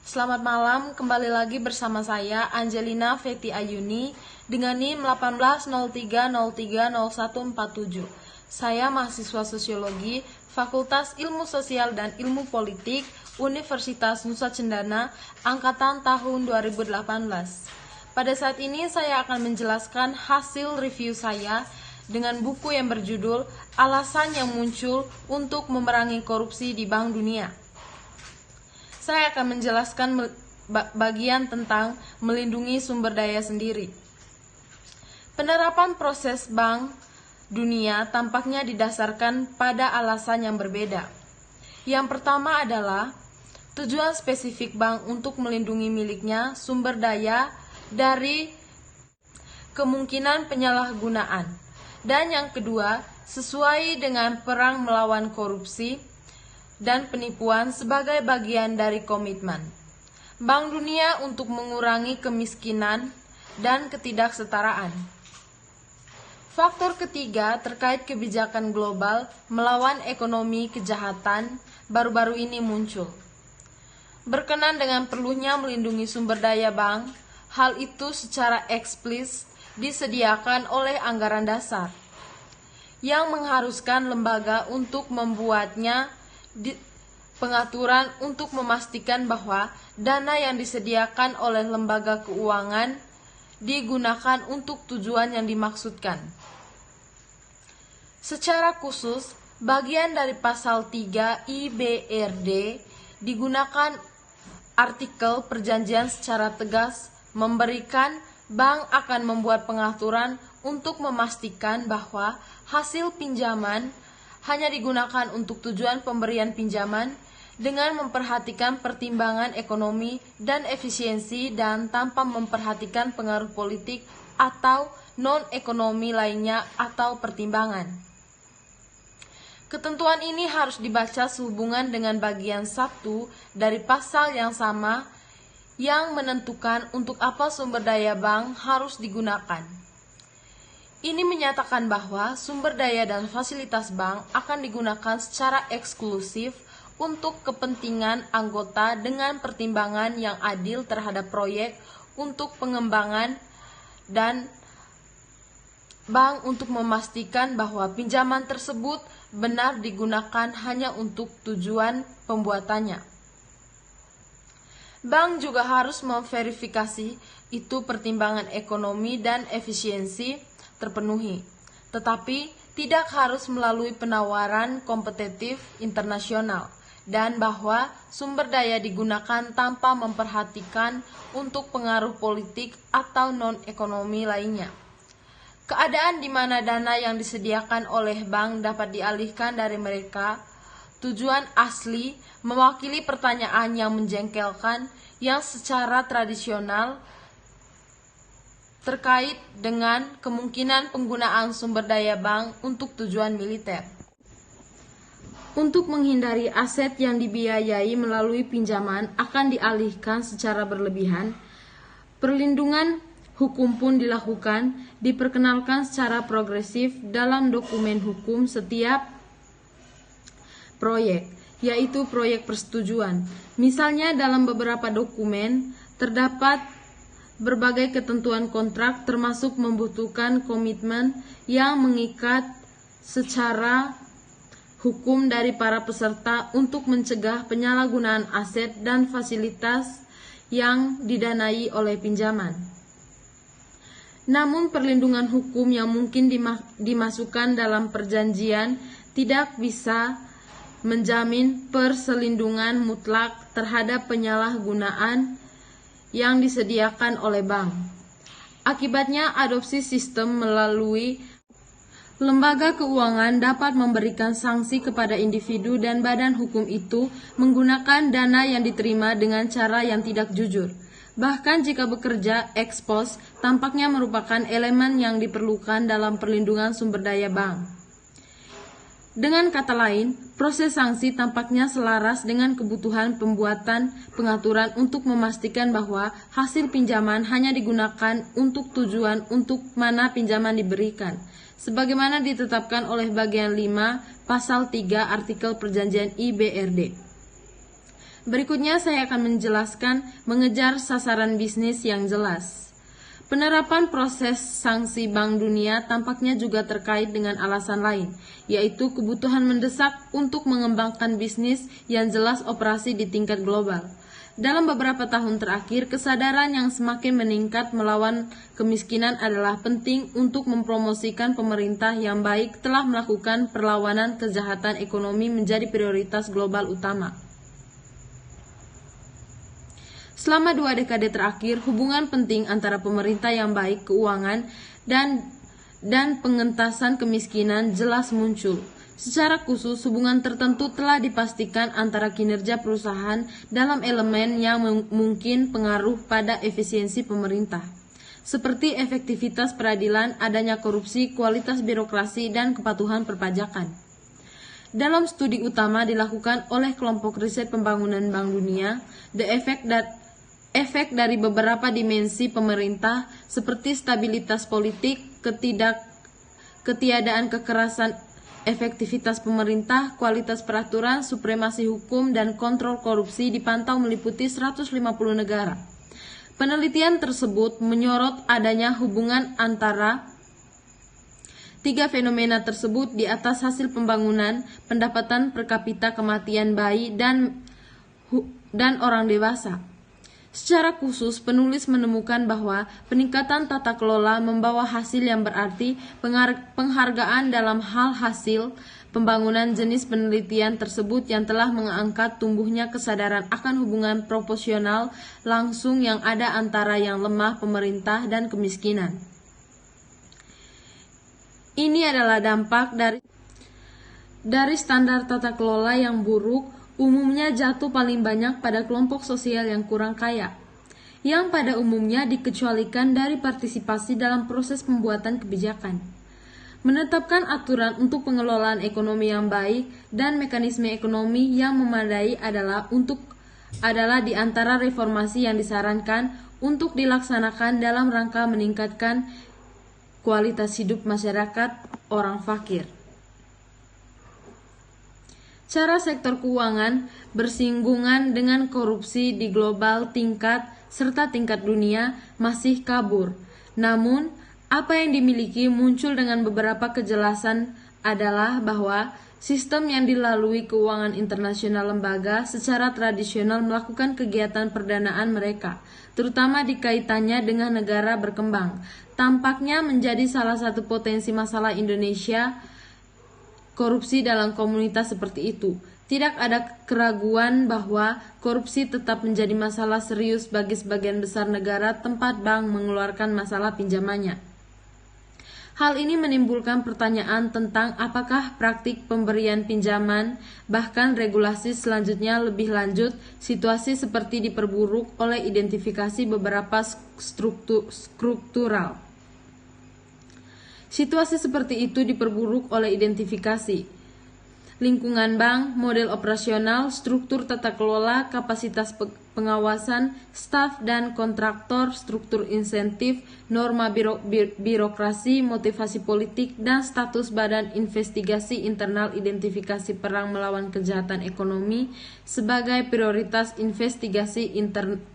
Selamat malam, kembali lagi bersama saya Angelina Feti Ayuni dengan NIM 1803030147. Saya mahasiswa Sosiologi Fakultas Ilmu Sosial dan Ilmu Politik Universitas Nusa Cendana angkatan tahun 2018. Pada saat ini saya akan menjelaskan hasil review saya dengan buku yang berjudul Alasan yang Muncul untuk Memerangi Korupsi di Bank Dunia. Saya akan menjelaskan bagian tentang melindungi sumber daya sendiri. Penerapan proses Bank Dunia tampaknya didasarkan pada alasan yang berbeda. Yang pertama adalah tujuan spesifik bank untuk melindungi miliknya sumber daya dari kemungkinan penyalahgunaan. Dan yang kedua, sesuai dengan perang melawan korupsi dan penipuan sebagai bagian dari komitmen Bank Dunia untuk mengurangi kemiskinan dan ketidaksetaraan. Faktor ketiga terkait kebijakan global melawan ekonomi kejahatan baru-baru ini muncul. Berkenan dengan perlunya melindungi sumber daya bank, hal itu secara eksplisit disediakan oleh anggaran dasar yang mengharuskan lembaga untuk membuatnya pengaturan untuk memastikan bahwa dana yang disediakan oleh lembaga keuangan digunakan untuk tujuan yang dimaksudkan. Secara khusus, bagian dari pasal 3 IBRD digunakan artikel perjanjian secara tegas memberikan bank akan membuat pengaturan untuk memastikan bahwa hasil pinjaman hanya digunakan untuk tujuan pemberian pinjaman dengan memperhatikan pertimbangan ekonomi dan efisiensi dan tanpa memperhatikan pengaruh politik atau non-ekonomi lainnya atau pertimbangan. Ketentuan ini harus dibaca sehubungan dengan bagian 1 dari pasal yang sama yang menentukan untuk apa sumber daya bank harus digunakan. Ini menyatakan bahwa sumber daya dan fasilitas bank akan digunakan secara eksklusif untuk kepentingan anggota dengan pertimbangan yang adil terhadap proyek untuk pengembangan dan bank untuk memastikan bahwa pinjaman tersebut benar digunakan hanya untuk tujuan pembuatannya. Bank juga harus memverifikasi itu pertimbangan ekonomi dan efisiensi terpenuhi, tetapi tidak harus melalui penawaran kompetitif internasional dan bahwa sumber daya digunakan tanpa memperhatikan untuk pengaruh politik atau non-ekonomi lainnya. Keadaan di mana dana yang disediakan oleh bank dapat dialihkan dari mereka, tujuan asli mewakili pertanyaan yang menjengkelkan yang secara tradisional terkait dengan kemungkinan penggunaan sumber daya bank untuk tujuan militer. Untuk menghindari aset yang dibiayai melalui pinjaman akan dialihkan secara berlebihan, perlindungan hukum pun dilakukan, diperkenalkan secara progresif dalam dokumen hukum setiap proyek, yaitu proyek persetujuan. Misalnya dalam beberapa dokumen terdapat berbagai ketentuan kontrak termasuk membutuhkan komitmen yang mengikat secara hukum dari para peserta untuk mencegah penyalahgunaan aset dan fasilitas yang didanai oleh pinjaman. Namun perlindungan hukum yang mungkin dimasukkan dalam perjanjian tidak bisa menjamin perselindungan mutlak terhadap penyalahgunaan yang disediakan oleh bank. Akibatnya, adopsi sistem melalui lembaga keuangan dapat memberikan sanksi kepada individu dan badan hukum itu menggunakan dana yang diterima dengan cara yang tidak jujur. Bahkan jika bekerja ex post, tampaknya merupakan elemen yang diperlukan dalam perlindungan sumber daya bank. Dengan kata lain, proses sanksi tampaknya selaras dengan kebutuhan pembuatan pengaturan untuk memastikan bahwa hasil pinjaman hanya digunakan untuk tujuan untuk mana pinjaman diberikan, sebagaimana ditetapkan oleh bagian 5 pasal 3 artikel perjanjian IBRD. Berikutnya saya akan menjelaskan mengejar sasaran bisnis yang jelas. Penerapan proses sanksi Bank Dunia tampaknya juga terkait dengan alasan lain, yaitu kebutuhan mendesak untuk mengembangkan bisnis yang jelas operasi di tingkat global. Dalam beberapa tahun terakhir, kesadaran yang semakin meningkat melawan kemiskinan adalah penting untuk mempromosikan pemerintah yang baik telah melakukan perlawanan kejahatan ekonomi menjadi prioritas global utama. Selama 2 dekade terakhir, hubungan penting antara pemerintah yang baik keuangan dan pengentasan kemiskinan jelas muncul. Secara khusus, hubungan tertentu telah dipastikan antara kinerja perusahaan dalam elemen yang mungkin pengaruh pada efisiensi pemerintah, seperti efektivitas peradilan, adanya korupsi, kualitas birokrasi, dan kepatuhan perpajakan. Dalam studi utama dilakukan oleh kelompok riset pembangunan Bank Dunia, efek dari beberapa dimensi pemerintah seperti stabilitas politik, ketiadaan kekerasan, efektivitas pemerintah, kualitas peraturan, supremasi hukum, dan kontrol korupsi dipantau meliputi 150 negara. Penelitian tersebut menyorot adanya hubungan antara 3 fenomena tersebut di atas hasil pembangunan, pendapatan per kapita, kematian bayi, dan orang dewasa. Secara khusus, penulis menemukan bahwa peningkatan tata kelola membawa hasil yang berarti penghargaan dalam hal hasil pembangunan. Jenis penelitian tersebut yang telah mengangkat tumbuhnya kesadaran akan hubungan proporsional langsung yang ada antara yang lemah pemerintah dan kemiskinan. Ini adalah dampak dari standar tata kelola yang buruk, umumnya jatuh paling banyak pada kelompok sosial yang kurang kaya, yang pada umumnya dikecualikan dari partisipasi dalam proses pembuatan kebijakan. Menetapkan aturan untuk pengelolaan ekonomi yang baik dan mekanisme ekonomi yang memadai adalah di antara reformasi yang disarankan untuk dilaksanakan dalam rangka meningkatkan kualitas hidup masyarakat orang fakir. Cara sektor keuangan bersinggungan dengan korupsi di global tingkat serta tingkat dunia masih kabur. Namun, apa yang dimiliki muncul dengan beberapa kejelasan adalah bahwa sistem yang dilalui keuangan internasional lembaga secara tradisional melakukan kegiatan perdanaan mereka, terutama dikaitannya dengan negara berkembang, tampaknya menjadi salah satu potensi masalah Indonesia. Korupsi dalam komunitas seperti itu. Tidak ada keraguan bahwa korupsi tetap menjadi masalah serius bagi sebagian besar negara tempat bank mengeluarkan masalah pinjamannya. Hal ini menimbulkan pertanyaan tentang apakah praktik pemberian pinjaman, bahkan regulasi selanjutnya lebih lanjut, situasi seperti diperburuk oleh identifikasi beberapa struktural. Situasi seperti itu diperburuk oleh identifikasi lingkungan bank, model operasional, struktur tata kelola, kapasitas pengawasan, staf dan kontraktor, struktur insentif, norma birokrasi, motivasi politik, dan status badan investigasi internal identifikasi perang melawan kejahatan ekonomi sebagai prioritas investigasi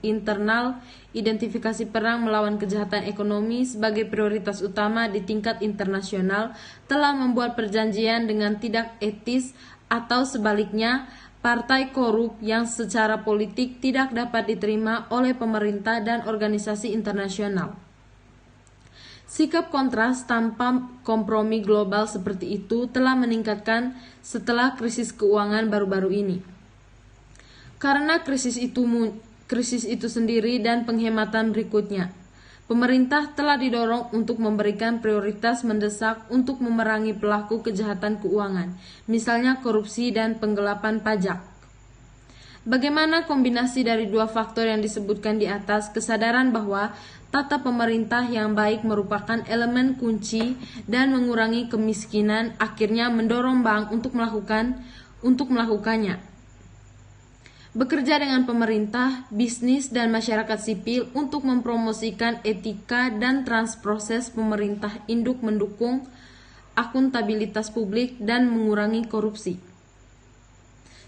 internal, identifikasi perang melawan kejahatan ekonomi sebagai prioritas utama di tingkat internasional, telah membuat perjanjian dengan tidak etis atau sebaliknya partai korup yang secara politik tidak dapat diterima oleh pemerintah dan organisasi internasional. Sikap kontras tanpa kompromi global seperti itu telah meningkatkan setelah krisis keuangan baru-baru ini. Karena krisis itu sendiri dan penghematan berikutnya, pemerintah telah didorong untuk memberikan prioritas mendesak untuk memerangi pelaku kejahatan keuangan, misalnya korupsi dan penggelapan pajak. Bagaimana kombinasi dari dua faktor yang disebutkan di atas, kesadaran bahwa tata pemerintah yang baik merupakan elemen kunci dan mengurangi kemiskinan, akhirnya mendorong bank untuk melakukannya. Bekerja dengan pemerintah, bisnis, dan masyarakat sipil untuk mempromosikan etika dan transproses pemerintah induk mendukung akuntabilitas publik dan mengurangi korupsi.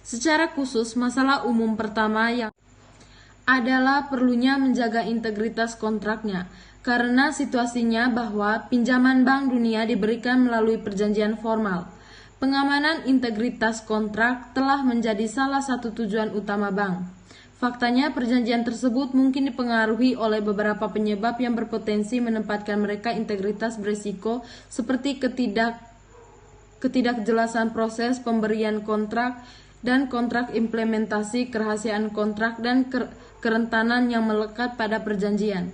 Secara khusus, masalah umum pertama yang adalah perlunya menjaga integritas kontraknya, karena situasinya bahwa pinjaman Bank Dunia diberikan melalui perjanjian formal. Pengamanan integritas kontrak telah menjadi salah satu tujuan utama bank. Faktanya, perjanjian tersebut mungkin dipengaruhi oleh beberapa penyebab yang berpotensi menempatkan mereka integritas berisiko, seperti ketidakjelasan proses pemberian kontrak dan kontrak implementasi, kerahasiaan kontrak, dan kerentanan yang melekat pada perjanjian.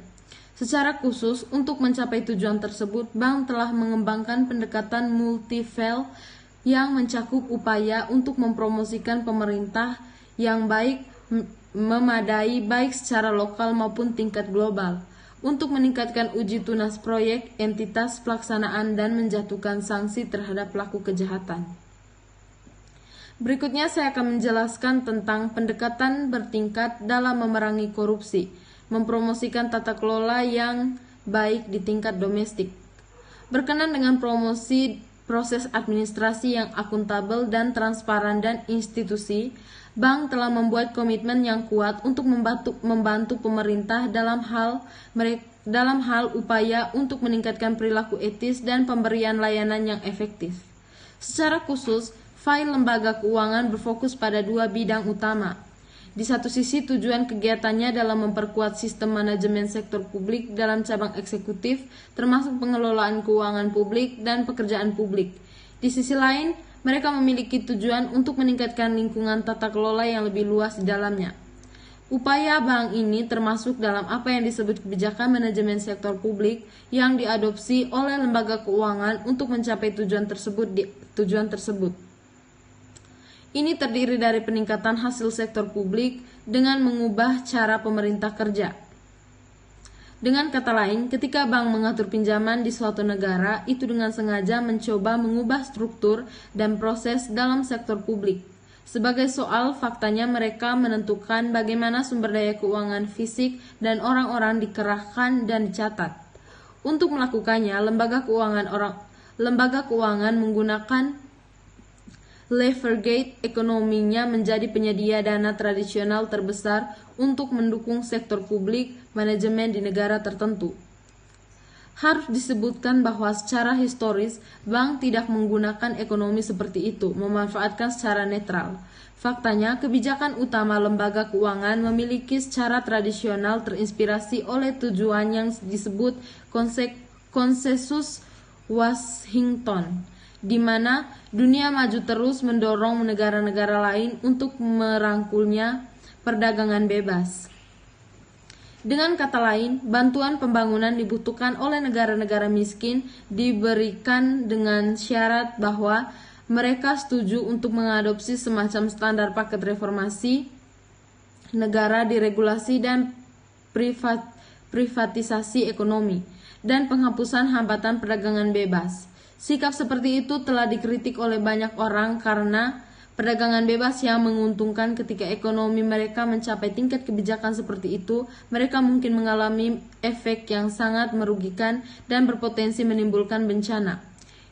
Secara khusus, untuk mencapai tujuan tersebut, bank telah mengembangkan pendekatan multi-level yang mencakup upaya untuk mempromosikan pemerintah yang memadai baik secara lokal maupun tingkat global, untuk meningkatkan uji tunas proyek, entitas pelaksanaan, dan menjatuhkan sanksi terhadap pelaku kejahatan. Berikutnya saya akan menjelaskan tentang pendekatan bertingkat dalam memerangi korupsi, mempromosikan tata kelola yang baik di tingkat domestik. Berkenan dengan promosi proses administrasi yang akuntabel dan transparan dan institusi, bank telah membuat komitmen yang kuat untuk membantu pemerintah dalam hal upaya untuk meningkatkan perilaku etis dan pemberian layanan yang efektif. Secara khusus, file lembaga keuangan berfokus pada dua bidang utama. Di satu sisi, tujuan kegiatannya dalam memperkuat sistem manajemen sektor publik dalam cabang eksekutif, termasuk pengelolaan keuangan publik dan pekerjaan publik. Di sisi lain, mereka memiliki tujuan untuk meningkatkan lingkungan tata kelola yang lebih luas di dalamnya. Upaya bank ini termasuk dalam apa yang disebut kebijakan manajemen sektor publik yang diadopsi oleh lembaga keuangan untuk mencapai tujuan tersebut. Ini terdiri dari peningkatan hasil sektor publik dengan mengubah cara pemerintah kerja. Dengan kata lain, ketika bank mengatur pinjaman di suatu negara, itu dengan sengaja mencoba mengubah struktur dan proses dalam sektor publik. Sebagai soal, faktanya mereka menentukan bagaimana sumber daya keuangan fisik dan orang-orang dikerahkan dan dicatat. Untuk melakukannya, lembaga keuangan menggunakan leverage ekonominya menjadi penyedia dana tradisional terbesar untuk mendukung sektor publik manajemen di negara tertentu. Harus disebutkan bahwa secara historis, bank tidak menggunakan ekonomi seperti itu, memanfaatkan secara netral. Faktanya, kebijakan utama lembaga keuangan memiliki secara tradisional terinspirasi oleh tujuan yang disebut konsensus Washington, di mana dunia maju terus mendorong negara-negara lain untuk merangkulnya perdagangan bebas. Dengan kata lain, bantuan pembangunan dibutuhkan oleh negara-negara miskin diberikan dengan syarat bahwa mereka setuju untuk mengadopsi semacam standar paket reformasi negara, diregulasi dan privatisasi ekonomi, dan penghapusan hambatan perdagangan bebas. Sikap seperti itu telah dikritik oleh banyak orang karena perdagangan bebas yang menguntungkan. Ketika ekonomi mereka mencapai tingkat kebijakan seperti itu, mereka mungkin mengalami efek yang sangat merugikan dan berpotensi menimbulkan bencana.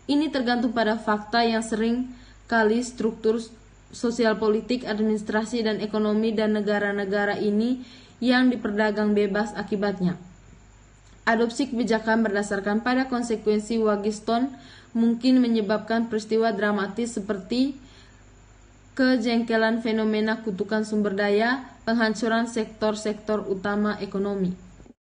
Ini tergantung pada fakta yang sering kali struktur sosial politik, administrasi, dan ekonomi dan negara-negara ini yang diperdagang bebas akibatnya. Adopsi kebijakan berdasarkan pada konsekuensi Washington mungkin menyebabkan peristiwa dramatis seperti kejengkelan fenomena kutukan sumber daya, penghancuran sektor-sektor utama ekonomi.